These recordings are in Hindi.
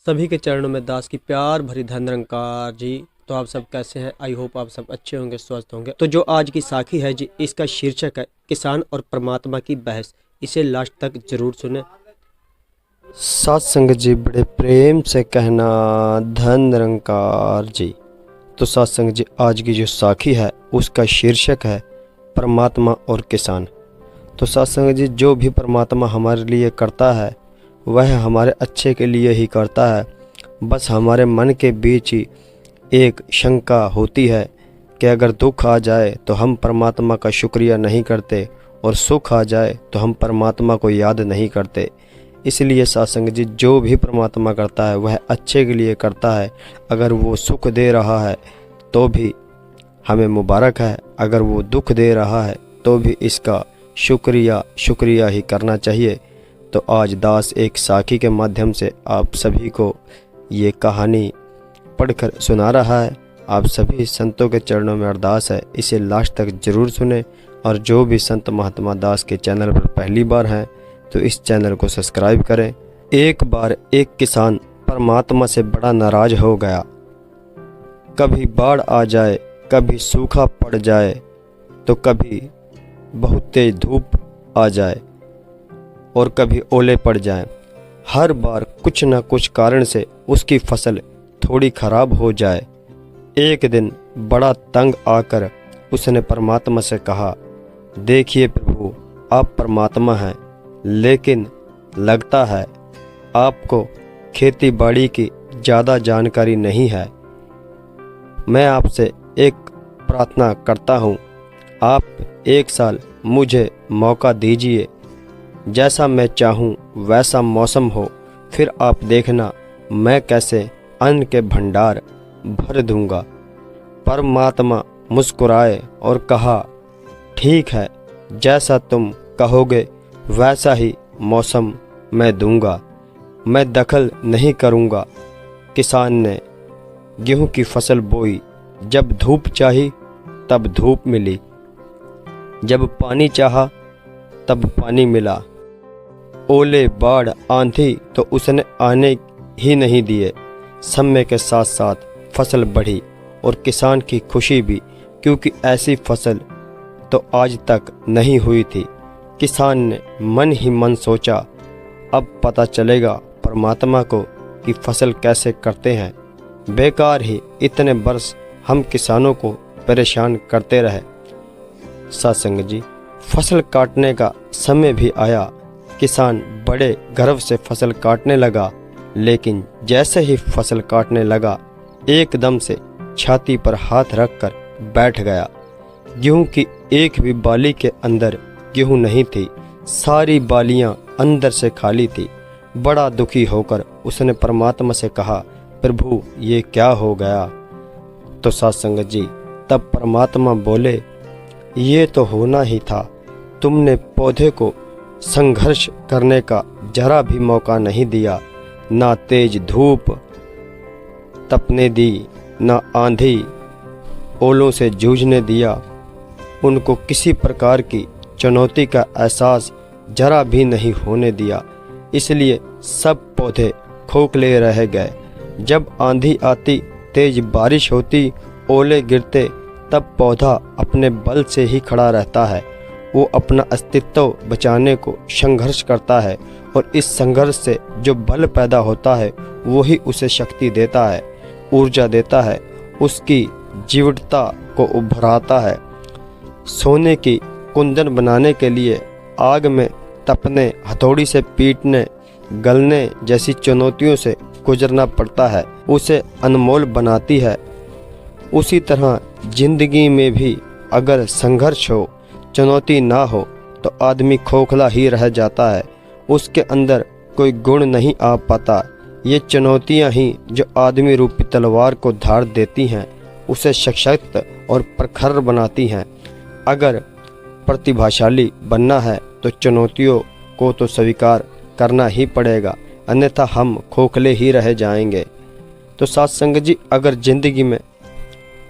सभी के चरणों में दास की प्यार भरी धन निरंकार जी। तो आप सब कैसे हैं? आई होप आप सब अच्छे होंगे, स्वस्थ होंगे। तो जो आज की साखी है जी, इसका शीर्षक है किसान और परमात्मा की बहस। इसे लास्ट तक जरूर सुने। सत्संग जी बड़े प्रेम से कहना धन निरंकार जी। तो सत्संग जी आज की जो साखी है उसका शीर्षक है परमात्मा और किसान। तो सत्संग जी जो भी परमात्मा हमारे लिए करता है वह हमारे अच्छे के लिए ही करता है। बस हमारे मन के बीच ही एक शंका होती है कि अगर दुख आ जाए तो हम परमात्मा का शुक्रिया नहीं करते और सुख आ जाए तो हम परमात्मा को याद नहीं करते। इसलिए सत्संग जी जो भी परमात्मा करता है वह अच्छे के लिए करता है। अगर वो सुख दे रहा है तो भी हमें मुबारक है, अगर वो दुख दे रहा है तो भी इसका शुक्रिया ही करना चाहिए। तो आज दास एक साखी के माध्यम से आप सभी को ये कहानी पढ़कर सुना रहा है। आप सभी संतों के चरणों में अरदास है इसे लास्ट तक जरूर सुने। और जो भी संत महात्मा दास के चैनल पर पहली बार हैं तो इस चैनल को सब्सक्राइब करें। एक बार एक किसान परमात्मा से बड़ा नाराज हो गया। कभी बाढ़ आ जाए, कभी सूखा पड़ जाए तो कभी बहुत तेज धूप आ जाए और कभी ओले पड़ जाएं। हर बार कुछ न कुछ कारण से उसकी फसल थोड़ी खराब हो जाए। एक दिन बड़ा तंग आकर उसने परमात्मा से कहा, देखिए प्रभु, आप परमात्मा हैं, लेकिन लगता है आपको खेती बाड़ी की ज़्यादा जानकारी नहीं है। मैं आपसे एक प्रार्थना करता हूँ, आप एक साल मुझे मौका दीजिए। जैसा मैं चाहूँ वैसा मौसम हो, फिर आप देखना मैं कैसे अन्न के भंडार भर दूंगा। परमात्मा मुस्कुराए और कहा, ठीक है, जैसा तुम कहोगे वैसा ही मौसम मैं दूंगा, मैं दखल नहीं करूंगा। किसान ने गेहूं की फसल बोई। जब धूप चाही तब धूप मिली, जब पानी चाहा तब पानी मिला। ओले, बाढ़, आंधी तो उसने आने ही नहीं दिए। समय के साथ साथ फसल बढ़ी और किसान की खुशी भी, क्योंकि ऐसी फसल तो आज तक नहीं हुई थी। किसान ने मन ही मन सोचा, अब पता चलेगा परमात्मा को कि फसल कैसे करते हैं। बेकार ही इतने वर्ष हम किसानों को परेशान करते रहे। सत्संग जी फसल काटने का समय भी आया। किसान बड़े गर्व से फसल काटने लगा, लेकिन जैसे ही फसल काटने लगा एकदम से छाती पर हाथ रखकर बैठ गया। गेहूं की एक भी बाली के अंदर गेहूं नहीं थी, सारी बालियां अंदर से खाली थी। बड़ा दुखी होकर उसने परमात्मा से कहा, प्रभु ये क्या हो गया? तो सत्संग जी तब परमात्मा बोले, ये तो होना ही था। तुमने पौधे को संघर्ष करने का जरा भी मौका नहीं दिया। ना तेज धूप तपने दी, ना आंधी ओलों से जूझने दिया। उनको किसी प्रकार की चुनौती का एहसास जरा भी नहीं होने दिया। इसलिए सब पौधे खोखले रह गए। जब आंधी आती, तेज बारिश होती, ओले गिरते, तब पौधा अपने बल से ही खड़ा रहता है। वो अपना अस्तित्व बचाने को संघर्ष करता है और इस संघर्ष से जो बल पैदा होता है वही उसे शक्ति देता है, ऊर्जा देता है, उसकी जीवटता को उभराता है। सोने की कुंदन बनाने के लिए आग में तपने, हथौड़ी से पीटने, गलने जैसी चुनौतियों से गुजरना पड़ता है, उसे अनमोल बनाती है। उसी तरह जिंदगी में भी अगर संघर्ष हो, चुनौती ना हो तो आदमी खोखला ही रह जाता है, उसके अंदर कोई गुण नहीं आ पाता। ये चुनौतियां ही जो आदमी रूपी तलवार को धार देती हैं, उसे सशक्त और प्रखर बनाती हैं। अगर प्रतिभाशाली बनना है तो चुनौतियों को तो स्वीकार करना ही पड़ेगा, अन्यथा हम खोखले ही रह जाएंगे। तो सत्संग जी अगर जिंदगी में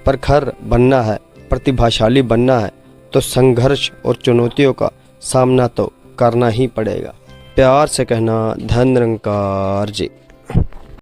प्रखर बनना है, प्रतिभाशाली बनना है तो संघर्ष और चुनौतियों का सामना तो करना ही पड़ेगा। प्यार से कहना धन निरंकार जी।